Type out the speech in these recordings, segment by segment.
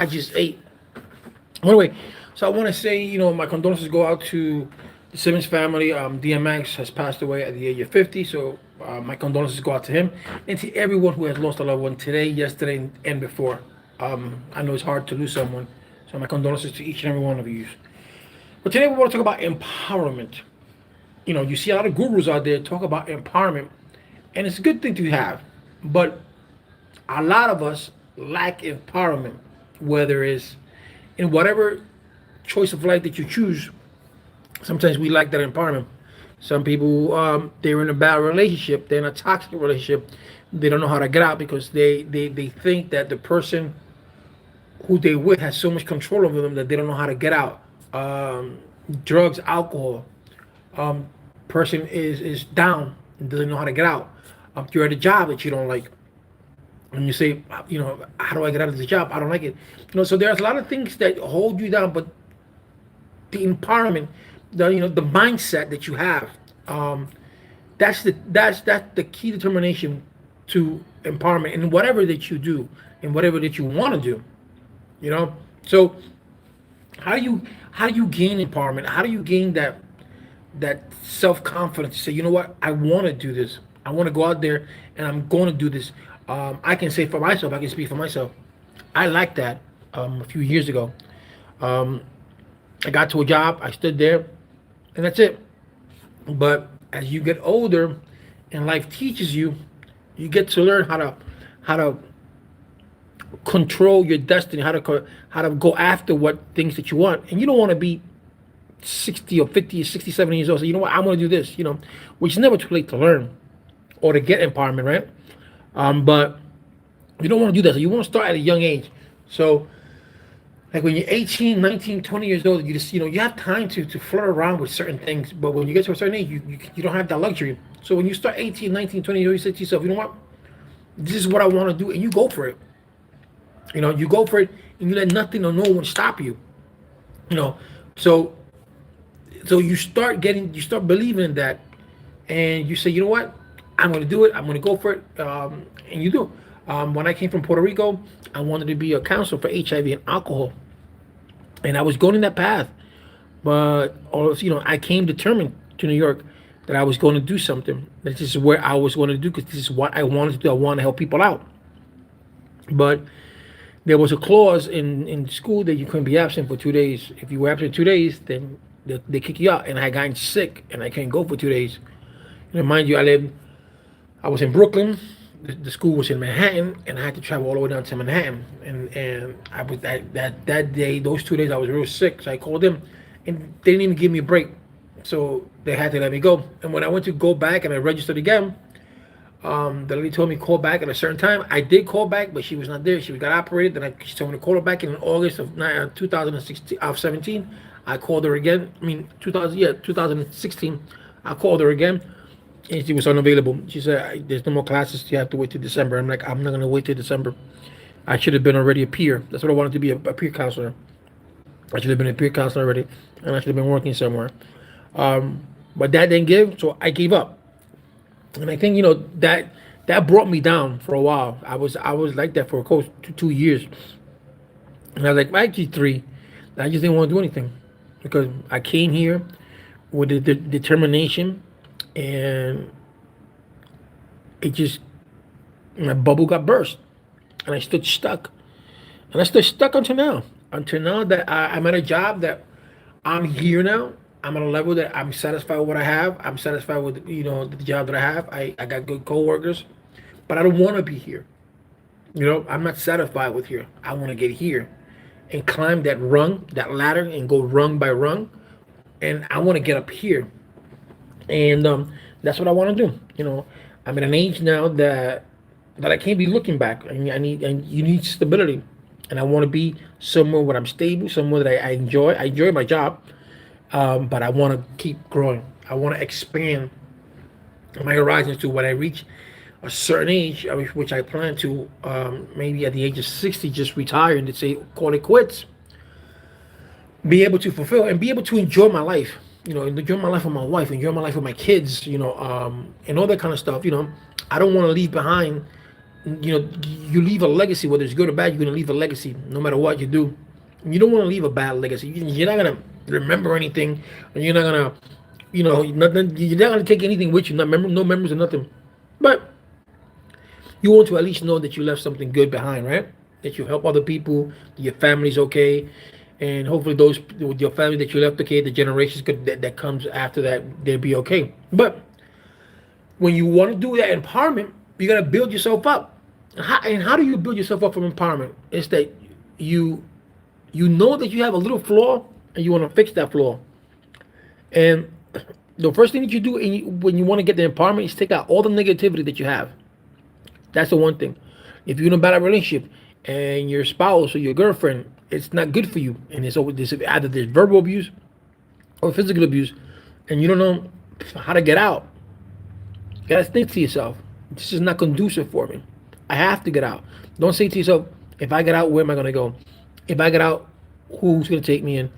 I just ate. Anyway, so I want to say, my condolences go out to the Simmons family. DMX has passed away at the age of 50, so my condolences go out to him and to everyone who has lost a loved one today, yesterday, and before. I know it's hard to lose someone, so my condolences to each and every one of you. But today we want to talk about empowerment. You see a lot of gurus out there talk about empowerment, and it's a good thing to have, but a lot of us lack empowerment, whether it's in whatever choice of life that you choose. Sometimes we lack that empowerment. Some people, they're in a bad relationship, they're in a toxic relationship, they don't know how to get out because they think that the person who they with has so much control over them that they don't know how to get out. Drugs, alcohol, person is down and doesn't know how to get out. You're at a job that you don't like, and you say, how do I get out of this job? I don't like it. So there's a lot of things that hold you down, but the empowerment, the mindset that you have, that's the key determination to empowerment in whatever that you do and whatever that you want to do. So how do you gain empowerment? How do you gain that self confidence to say, you know what, I want to do this. I want to go out there and I'm going to do this. I can say for myself, I can speak for myself. I like that. A few years ago, I got to a job, I stood there, and that's it. But as you get older, and life teaches you, you get to learn how to control your destiny, how to go after what things that you want, and you don't want to be 60 or 50 or 60, 70 years old. So you know what, I want to do this. Which is never too late to learn or to get empowerment, right? But you don't want to do that. So you want to start at a young age. So like when you're 18, 19, 20 years old, you just, you have time to flirt around with certain things. But when you get to a certain age, you don't have that luxury. So when you start 18, 19, 20 years old, you say to yourself, you know what, this is what I want to do. And you go for it. You go for it and you let nothing or no one stop you. So you start believing in that, and you say, you know what, I'm going to do it. I'm going to go for it. And you do. When I came from Puerto Rico, I wanted to be a counselor for HIV and alcohol, and I was going in that path. But I came determined to New York that I was going to do something. That this is where I was going to do, because this is what I wanted to do. I want to help people out. But there was a clause in school that you couldn't be absent for 2 days. If you were absent 2 days, then they kick you out. And I had gotten sick, and I couldn't go for 2 days. Mind you, I was in Brooklyn. The school was in Manhattan, and I had to travel all the way down to Manhattan. And I was that day, those 2 days, I was real sick. So I called them, and they didn't even give me a break. So they had to let me go. And when I went to go back and I registered again, the lady told me call back at a certain time. I did call back, but she was not there. She got operated. Then she told me to call her back in August of 2017. I called her again. 2016. I called her again, and she was unavailable. She said, "There's no more classes. You have to wait till December." I'm like, "I'm not gonna wait till December. I should have been already a peer. That's what I wanted to be, a peer counselor. I should have been a peer counselor already, and I should have been working somewhere." But that didn't give, so I gave up. And I think that brought me down for a while. I was like that for close to 2 years, and I was like, actually 3. I just didn't want to do anything because I came here with the determination, and it just, my bubble got burst, and I stood stuck, and I stood stuck until now. Until now that I'm at a job that I'm here now. I'm at a level that I'm satisfied with what I have. I'm satisfied with the job that I have. I got good coworkers, but I don't want to be here. I'm not satisfied with here. I want to get here and climb that ladder, and go rung by rung, and I want to get up here, and that's what I want to do. I'm at an age now that I can't be looking back. And you need stability, and I want to be somewhere where I'm stable, somewhere that I enjoy. I enjoy my job. But I want to keep growing. I want to expand my horizons to when I reach a certain age, which I plan to, maybe at the age of 60, just retire and say, call it quits. Be able to fulfill and be able to enjoy my life. Enjoy my life with my wife, enjoy my life with my kids, and all that kind of stuff. I don't want to leave behind you leave a legacy, whether it's good or bad. You're gonna leave a legacy, no matter what you do. You don't want to leave a bad legacy. You're not gonna remember anything, and you're not gonna, nothing. You're not gonna take anything with you. No memories or nothing. But you want to at least know that you left something good behind, right? That you help other people, that your family's okay, and hopefully those with your family that you left okay, the generations that comes after that, they'll be okay. But when you want to do that empowerment, you gotta build yourself up. And how do you build yourself up from empowerment? It's that you you know that you have a little flaw and you want to fix that flaw. And the first thing that you do when you want to get the empowerment is take out all the negativity that you have. That's the one thing. If you're in a bad relationship and your spouse or your girlfriend, it's not good for you, and it's always this, either there's verbal abuse or physical abuse, and you don't know how to get out, you gotta think to yourself, this is not conducive for me. I have to get out. Don't say to yourself, if I get out, where am I gonna go? If I get out, who's gonna take me in?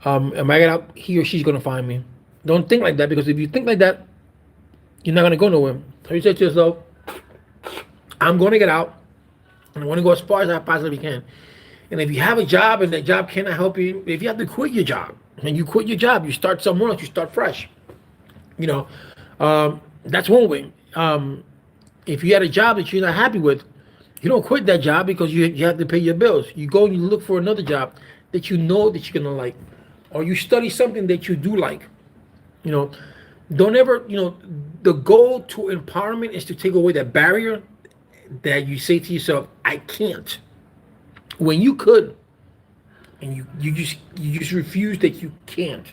If I get out, he or she's gonna find me. Don't think like that, because if you think like that, you're not gonna go nowhere. So you say to yourself, I'm going to get out, and I want to go as far as I possibly can. And if you have a job and that job cannot help you, if you have to quit your job, and you quit your job, you start somewhere else, you start fresh. You know, that's one way. If you had a job that you're not happy with, you don't quit that job because you have to pay your bills. You go and you look for another job that you know that you're going to like, or you study something that you do like. You know, don't ever, the goal to empowerment is to take away that barrier that you say to yourself, I can't, when you could, and you just refuse that you can't.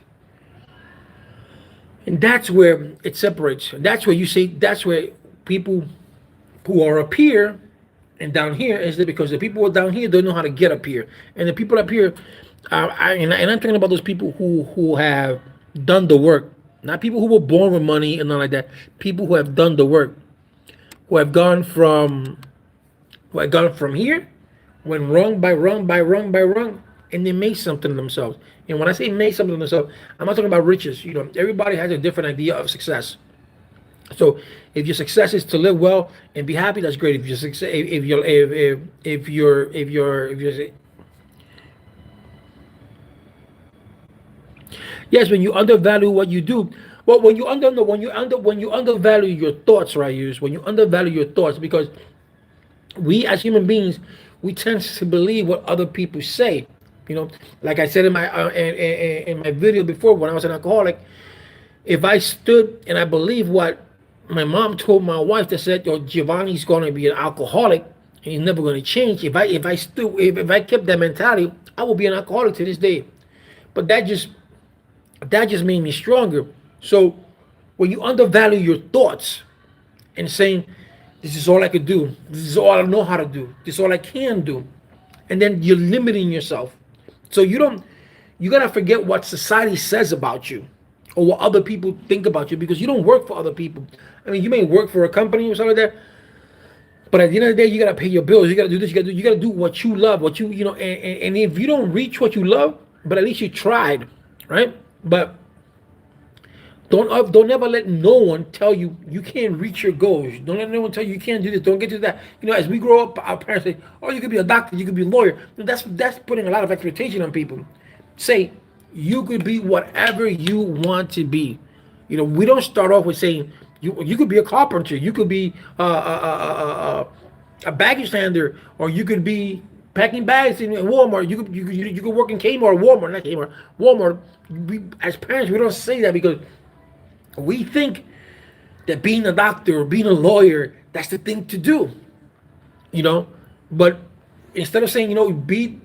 And that's where it separates. That's where you say, that's where people who are up here and down here is that, because the people who are down here don't know how to get up here, and the people up here, and I'm talking about those people who have done the work, not people who were born with money and not like that. People who have done the work, who have gone from here, went rung by rung by rung by rung, and they made something of themselves. And when I say made something of themselves, I'm not talking about riches. Everybody has a different idea of success. So if your success is to live well and be happy, that's great. If your success, if you're yes, when you undervalue what you do, well, when you undervalue your thoughts, right? When you undervalue your thoughts, because we as human beings, we tend to believe what other people say. Like I said in my video before, when I was an alcoholic, if I stood and I believe what my mom told my wife, that said, "Yo, Giovanni's going to be an alcoholic and he's never going to change." If I kept that mentality, I would be an alcoholic to this day. But that just made me stronger. So when you undervalue your thoughts and saying, this is all I could do, this is all I know how to do, this is all I can do, and then you're limiting yourself. So you gotta forget what society says about you or what other people think about you, because you don't work for other people. I mean, you may work for a company or something like that, but at the end of the day, you gotta pay your bills. You gotta do this. You gotta do what you love. And if you don't reach what you love, but at least you tried, right? But don't ever let no one tell you you can't reach your goals. Don't let no one tell you you can't do this. Don't get to that. As we grow up, our parents say, "Oh, you could be a doctor. You could be a lawyer." That's putting a lot of expectation on people. Say you could be whatever you want to be. We don't start off with saying you could be a carpenter. You could be a baggage handler, or you could be packing bags in Walmart. You could work in Kmart, Walmart, not Kmart, Walmart. As parents, we don't say that because we think that being a doctor or being a lawyer, that's the thing to do. But instead of saying, be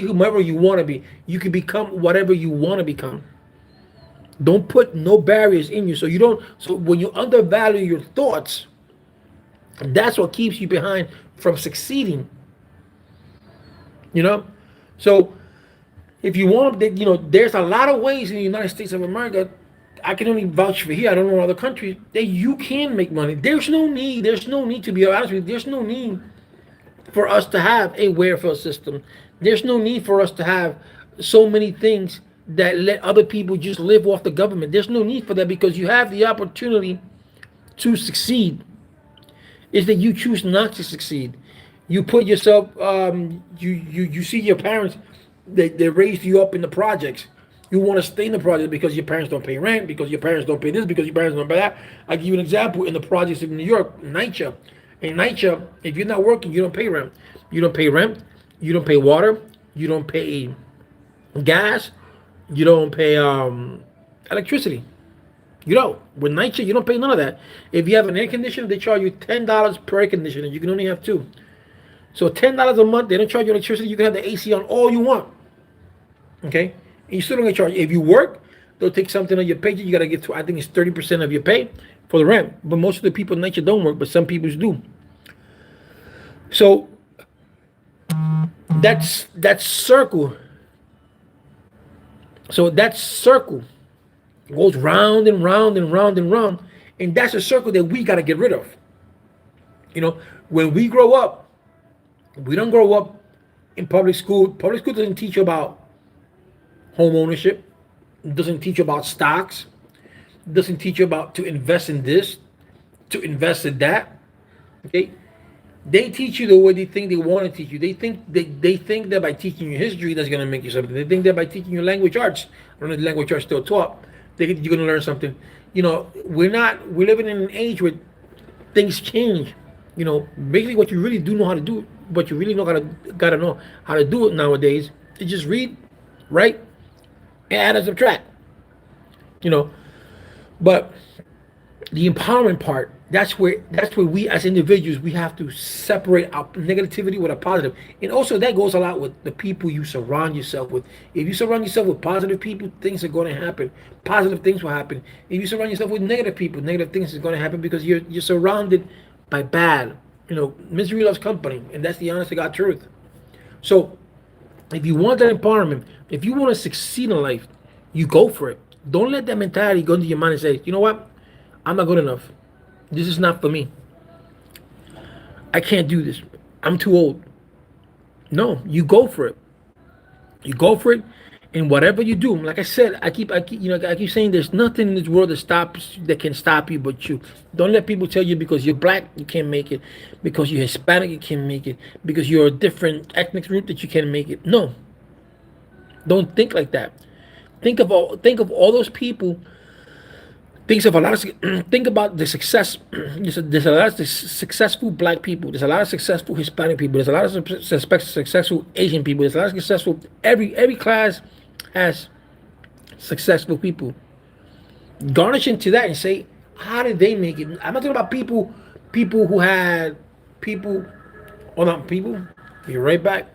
whomever you want to be, you can become whatever you want to become. Don't put no barriers in you. So when you undervalue your thoughts, that's what keeps you behind from succeeding. So if you want, there's a lot of ways in the United States of America. I can only vouch for here. I don't know other countries that you can make money. There's no need to be honest with you. There's no need for us to have a welfare system. There's no need for us to have so many things that let other people just live off the government. There's no need for that, because you have the opportunity to succeed. Is that you choose not to succeed. You put yourself. You see your parents. They raised you up in the projects. You want to stay in the project because your parents don't pay rent, because your parents don't pay this, because your parents don't pay that. I give you an example in the projects in New York, NYCHA. In NYCHA, if you're not working, you don't pay rent. You don't pay rent. You don't pay water. You don't pay gas. You don't pay electricity. You don't. With NYCHA, you don't pay none of that. If you have an air conditioner, they charge you $10 per air conditioner. You can only have two. So $10 a month, they don't charge you electricity. You can have the AC on all you want. Okay? And you still don't get charged. If you work, they'll take something on your paycheck. You got to get to, I think it's 30% of your pay for the rent. But most of the people in NYCHA don't work, but some people do. So that circle. So that circle goes round and round and round and round. And that's a circle that we got to get rid of. You know, when we grow up, we don't grow up in public school. Public school doesn't teach you about home ownership. It doesn't teach you about stocks. It doesn't teach you about to invest in this, to invest in that. Okay? They teach you the way they think they want to teach you. They think that by teaching you history, that's going to make you something. They think that by teaching you language arts, I don't know if language arts still taught, you're going to learn something. You know, we're living in an age where things change. You know, basically what you really do know how to do, what you really gotta know how to do it nowadays is just read, write, and add and subtract. You know, but the empowerment part, that's where we as individuals, we have to separate our negativity with a positive. And also that goes a lot with the people you surround yourself with. If you surround yourself with positive people, things are going to happen. Positive things will happen. If you surround yourself with negative people, negative things are going to happen because you're surrounded by bad. You know, misery loves company, and that's the honest to God truth. So if you want that empowerment, if you want to succeed in life, you go for it. Don't let that mentality go into your mind and say, you know what? I'm not good enough. This is not for me. I can't do this. I'm too old. No, you go for it. You go for it, and whatever you do, like I said, I keep saying there's nothing in this world that can stop you but you. Don't let people tell you because you're black you can't make it, because you're Hispanic you can't make it, because you're a different ethnic group that you can't make it. No, don't think like that. Think of all those people. Think about the success. There's a lot of successful black people. There's a lot of successful Hispanic people. There's a lot of successful Asian people. There's a lot of successful. Every class has successful people. Garnish into that and say, how did they make it? I'm not talking about people who had people. Hold on, people. Be right back.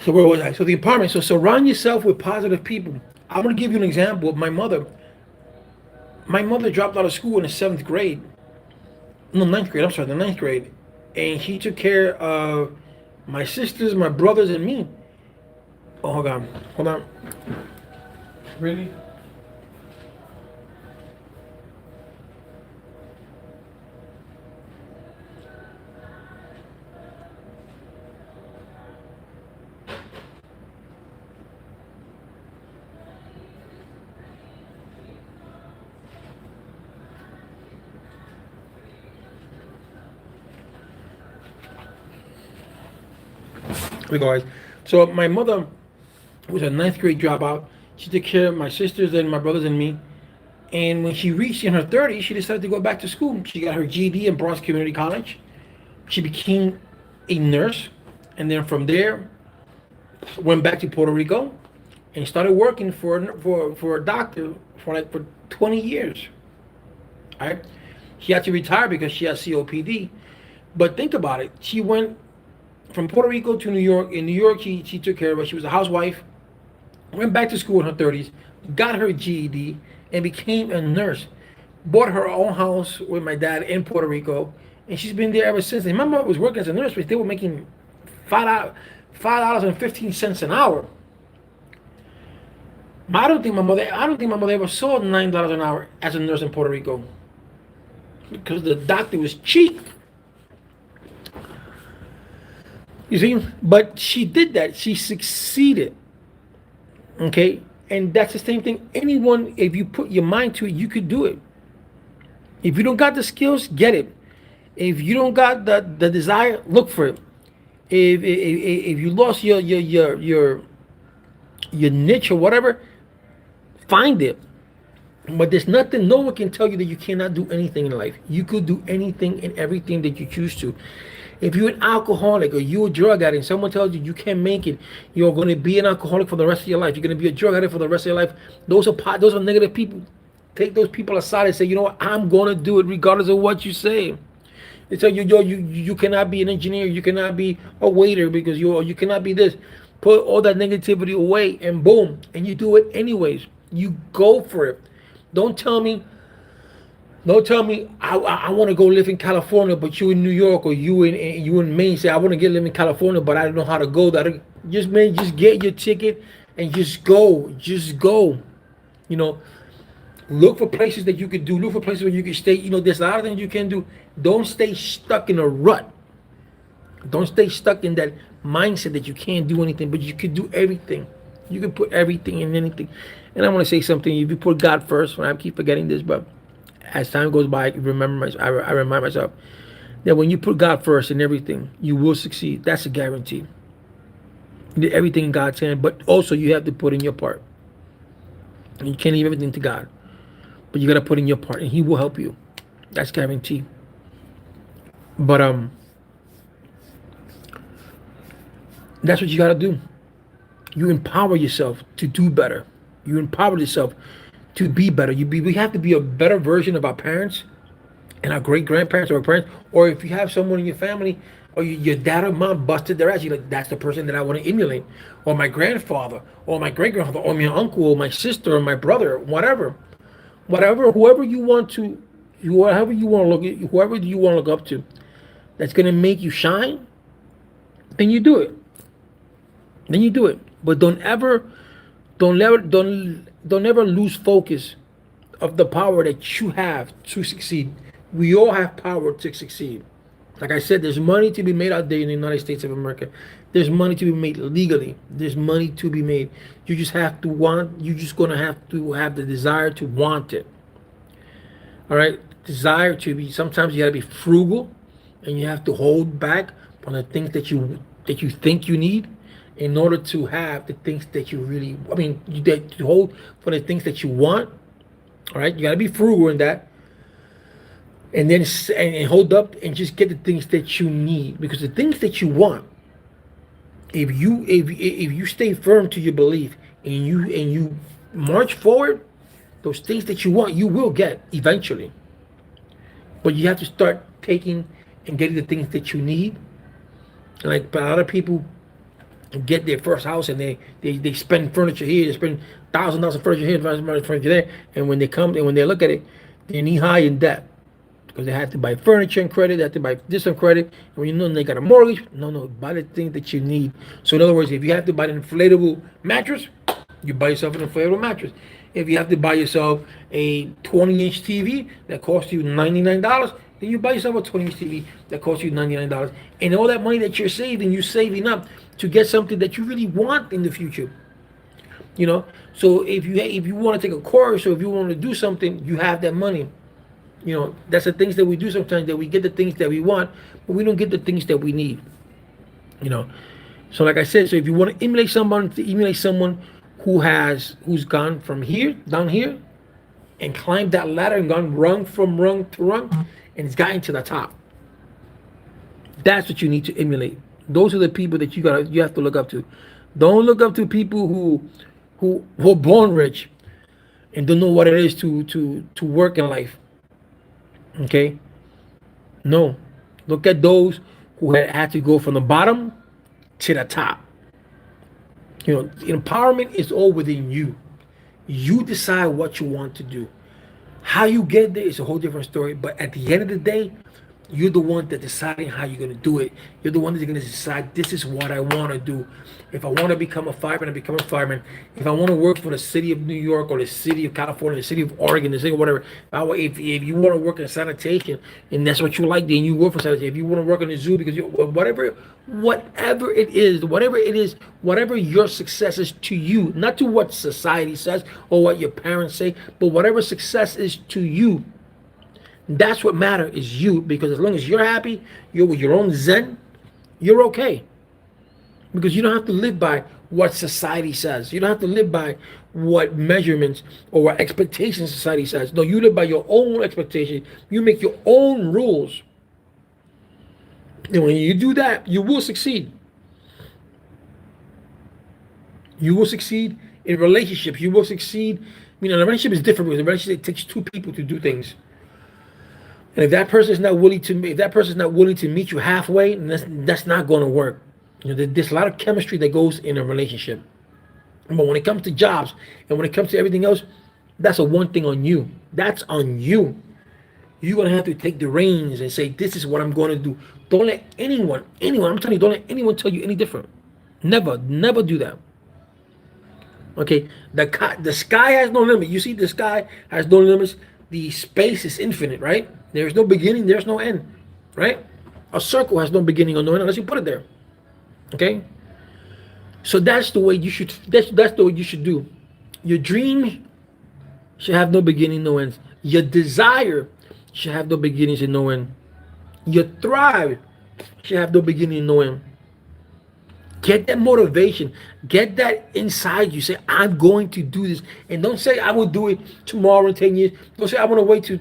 So where was I? So the empowerment. So surround yourself with positive people. I'm gonna give you an example of my mother. My mother dropped out of school in the 7th grade. No, ninth grade. I'm sorry, the 9th grade, and she took care of my sisters, my brothers, and me. Oh, hold on. Really? We go, guys. So my mother was a 9th grade dropout. She took care of my sisters and my brothers and me. And when she reached in her 30s, she decided to go back to school. She got her GED in Bronx Community College. She became a nurse, and then from there went back to Puerto Rico and started working for a doctor for 20 years. All right. She had to retire because she has COPD. But think about it. She went from Puerto Rico to New York. In New York, she took care of her. She was a housewife. Went back to school in her 30s, got her GED, and became a nurse. Bought her own house with my dad in Puerto Rico, and she's been there ever since. And my mom was working as a nurse, but they were making $5.15 an hour. I don't think my mother ever saw $9 an hour as a nurse in Puerto Rico because the doctor was cheap. You see, but she did that. She succeeded. Okay, and that's the same thing. Anyone, if you put your mind to it, you could do it. If you don't got the skills, get it. If you don't got the desire, look for it. If you lost your niche or whatever, find it. But there's nothing, no one can tell you that you cannot do anything in life. You could do anything and everything that you choose to. If you're an alcoholic or you're a drug addict and someone tells you you can't make it, you're going to be an alcoholic for the rest of your life. You're going to be a drug addict for the rest of your life. Those are negative people. Take those people aside and say, you know what, I'm going to do it regardless of what you say. They tell you, you cannot be an engineer. You cannot be a waiter because you cannot be this. Put all that negativity away and boom, and you do it anyways. You go for it. Don't tell me I want to go live in California, but you in New York or you in Maine say I want to live in California, but I don't know how to go. Just get your ticket and just go. You know, look for places that you could do. Look for places where you can stay. You know, there's a lot of things you can do. Don't stay stuck in a rut. Don't stay stuck in that mindset that you can't do anything, but you can do everything. You can put everything in anything. And I want to say something. If you put God first, I keep forgetting this, but as time goes by, I remind myself that when you put God first in everything, you will succeed. That's a guarantee. You do everything in God's hand, but also you have to put in your part. And you can't leave everything to God, but you got to put in your part, and He will help you. That's guaranteed. But that's what you got to do. You empower yourself to do better. You empower yourself to be better. We have to be a better version of our parents and our great grandparents or our parents. Or if you have someone in your family or your dad or mom busted their ass, you're like, that's the person that I want to emulate. Or my grandfather, or my great grandfather, or my uncle, or my sister, or my brother, whatever, whoever you want to look up to, that's gonna make you shine. Then you do it. But don't ever lose focus of the power that you have to succeed. We all have power to succeed. Like I said, there's money to be made out there in the United States of America. There's money to be made legally. There's money to be made. You just have to want. You're just gonna have to have the desire to want it. All right, desire to be. Sometimes you gotta be frugal, and you have to hold back on the things that you think you need, in order to have the things that you really, that you hold for the things that you want. All right, you got to be frugal in that, and then and hold up and just get the things that you need, because the things that you want, if you stay firm to your belief and you march forward, those things that you want, you will get eventually. But you have to start taking and getting the things that you need. Like a lot of people get their first house and they spend furniture here, they spend $1,000 of furniture here, $1,000 of furniture there, and when they look at it, they're knee high in debt because they have to buy furniture on credit, they have to buy this on credit, and when you know they got a mortgage, no, buy the thing that you need. So in other words, if you have to buy an inflatable mattress, you buy yourself an inflatable mattress. If you have to buy yourself a 20-inch TV that costs you $99, then you buy yourself a 20-inch TV that costs you $99. And all that money that you're saving up to get something that you really want in the future. You know, so if you want to take a course or if you want to do something, you have that money. You know, that's the things that we do sometimes, that we get the things that we want, but we don't get the things that we need. You know, so like I said, so if you want to emulate someone who's gone from here down here and climbed that ladder and gone rung from rung to rung and it's gotten to the top. That's what you need to emulate. Those are the people that you have to look up to. Don't look up to people who are born rich and don't know what it is to work in life. Okay? No. Look at those who had to go from the bottom to the top. You know, empowerment is all within you. You decide what you want to do. How you get there is a whole different story. But at the end of the day, you're the one that deciding how you're gonna do it. You're the one that's gonna decide this is what I want to do. If I want to become a fireman, I become a fireman. If I want to work for the city of New York or the city of California, the city of Oregon, the city of whatever. If you want to work in sanitation and that's what you like, then you work for sanitation. If you want to work in the zoo because you whatever it is, whatever your success is to you, not to what society says or what your parents say, but whatever success is to you. That's what matters is you, because as long as you're happy, you're with your own zen, you're okay. Because you don't have to live by what society says. You don't have to live by what measurements or what expectations society says. No, you live by your own expectation. You make your own rules. And when you do that, you will succeed. You will succeed in relationships. You will succeed. A relationship is different because a relationship takes two people to do things. And if that person is not willing to meet you halfway, then that's not going to work. There's a lot of chemistry that goes in a relationship. But when it comes to jobs and when it comes to everything else, that's a one thing on you. That's on you. You're going to have to take the reins and say, this is what I'm going to do. Don't let anyone, I'm telling you, don't let anyone tell you any different. Never do that. Okay, the sky has no limit. You see, the sky has no limits. The space is infinite, right? There's no beginning, there's no end, right? A circle has no beginning or no end unless you put it there. Okay? So that's the way you should that's the way you should do. Your dream should have no beginning, no end. Your desire should have no beginnings and no end. Your thrive should have no beginning and no end. Get that motivation. Get that inside you. Say, I'm going to do this. And don't say I will do it tomorrow in 10 years. Don't say I'm gonna wait till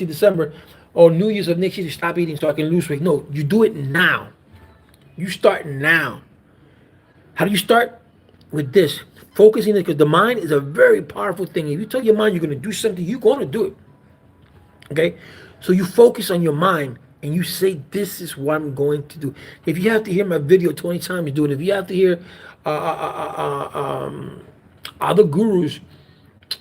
December or New Year's of next year to stop eating so I can lose weight. No, you do it now. You start now. How do you start? With this. Focusing, because the mind is a very powerful thing. If you tell your mind you're gonna do something, you're gonna do it. Okay? So you focus on your mind and you say, this is what I'm going to do. If you have to hear my video 20 times, do it. If you have to hear other gurus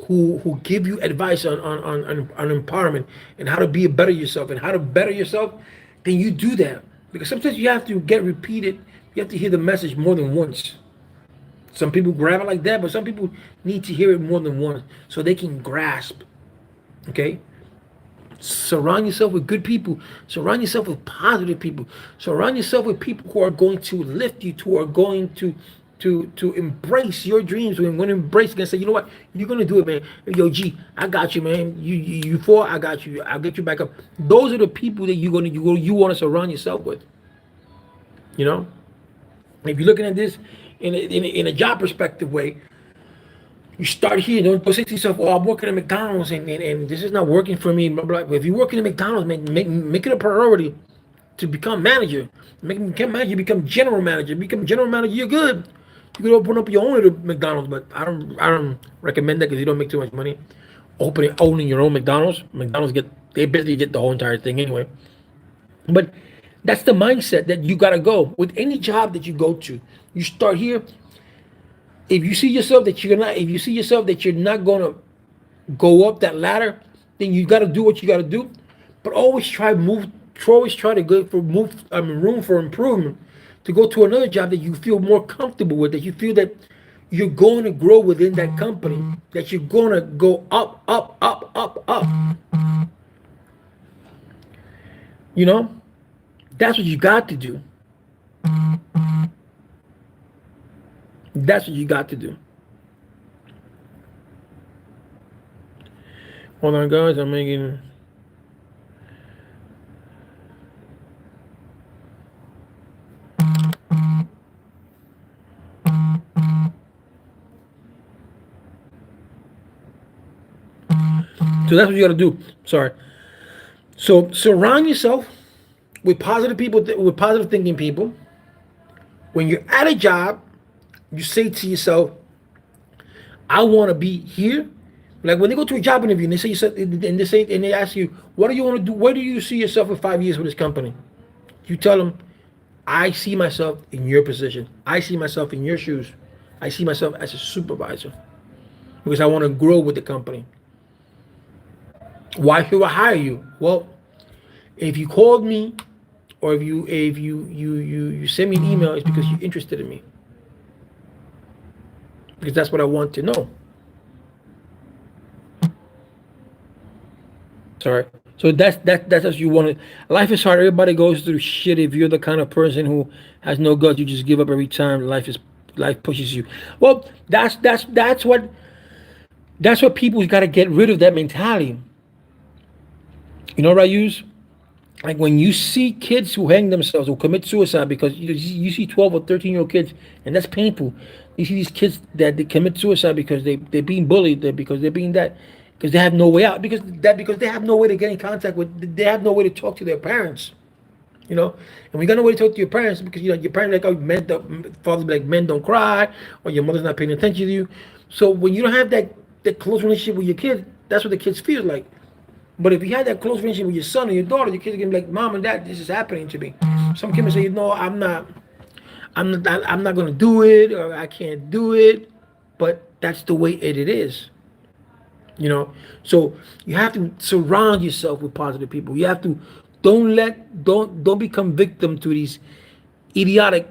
who give you advice on empowerment and how to be a better yourself and how to better yourself, then you do that. Because sometimes you have to get repeated. You have to hear the message more than once. Some people grab it like that, but some people need to hear it more than once so they can grasp. Okay? Surround yourself with good people. Surround yourself with positive people. Surround yourself with people who are going to lift you, who are going to embrace your dreams. When you embrace, and say, you know what, you're gonna do it, man. Yo, G, I got you, man. You fall, I got you. I'll get you back up. Those are the people that you want to surround yourself with. You know, if you're looking at this in a job perspective way, you start here. Don't say to yourself, "Oh, I'm working at McDonald's and this is not working for me." Blah, blah. If you're working at McDonald's, make it a priority to become manager. Become manager. Become general manager. Become general manager. You're good. You could open up your own little McDonald's, but I don't recommend that because you don't make too much money. Owning your own McDonald's. They basically get the whole entire thing anyway. But that's the mindset that you gotta go with any job that you go to. You start here. If you see yourself that you're not gonna go up that ladder, then you gotta do what you gotta do. But always try to go for room for improvement, to go to another job that you feel more comfortable with, that you feel that you're going to grow within that company, that you're going to go up, up, up, up, up. You know, that's what you got to do. That's what you got to do. Hold on, guys. I'm making... So that's what you got to do. Sorry. So surround yourself with positive people, with positive thinking people. When you're at a job, you say to yourself, I want to be here Like when they go to a job interview and they say and they ask you, what do you want to do? Where do you see yourself in 5 years with this company? You tell them, I see myself in your position. I see myself in your shoes. I see myself as a supervisor because I want to grow with the company. Why should I hire you? Well, if you called me or if you send me an email, it's because you're interested in me. Because that's what I want to know. Sorry. So that's what you want. Life is hard. Everybody goes through shit. If you're the kind of person who has no guts, you just give up every time. Life pushes you. Well, that's what people got to get rid of that mentality. You know what I use? Like when you see kids who hang themselves or commit suicide because you see 12 or 13-year-old kids, and that's painful. You see these kids that they commit suicide because they're being bullied, because they're being that, because they have no way out, because they have no way to get in contact with, they have no way to talk to their parents. And we got no way to talk to your parents because your parents like, oh, fathers be like, men don't cry, or your mother's not paying attention to you. So when you don't have that close relationship with your kid, that's what the kids feel like. But if you had that close relationship with your son or your daughter, your kids are gonna be like, Mom and Dad, this is happening to me. Some kids say, no, I'm not gonna do it, or I can't do it. But that's the way it is. So you have to surround yourself with positive people. You have to don't become victim to these idiotic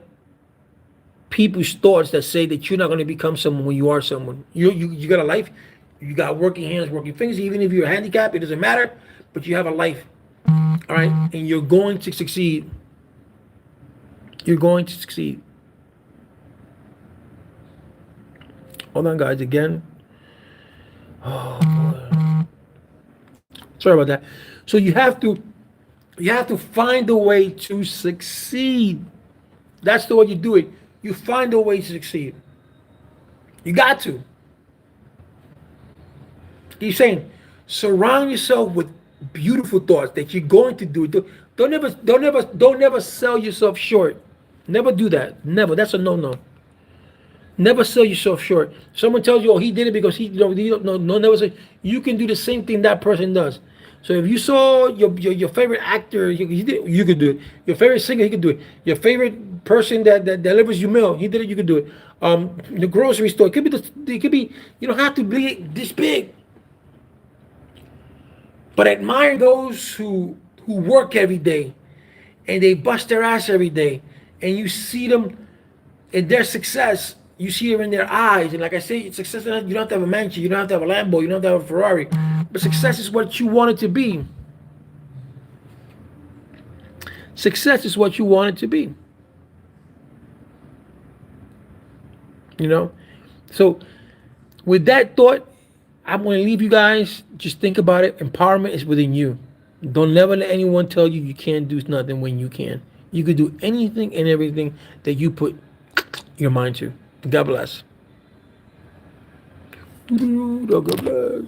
people's thoughts that say that you're not going to become someone when you are someone. You got a life, you got working hands, working fingers. Even if you're handicapped, it doesn't matter. But you have a life, all right, and you're going to succeed. You're going to succeed. Hold on, guys. Again. Oh boy. Sorry about that. So you have to find a way to succeed. That's the way you do it. You find a way to succeed. You got to. He's saying, surround yourself with beautiful thoughts that you're going to do. Don't ever sell yourself short. Never do that. Never. That's a no. Never sell yourself short. Someone tells you, oh, he did it because never say. You can do the same thing that person does. So if you saw your favorite actor, you could do it. Your favorite singer, he could do it. Your favorite person that delivers you mail, he did it, you could do it. The grocery store, it could be. You don't have to be this big. But admire those who work every day, and they bust their ass every day, and you see them in their success. You see them in their eyes, and like I say, success. You don't have to have a mansion, you don't have to have a Lambo, you don't have to have a Ferrari, but success is what you want it to be. Success is what you want it to be. So with that thought, I'm going to leave you guys. Just think about it. Empowerment is within you. Don't never let anyone tell you you can't do nothing when you can. You can do anything and everything that you put your mind to. God bless. God bless.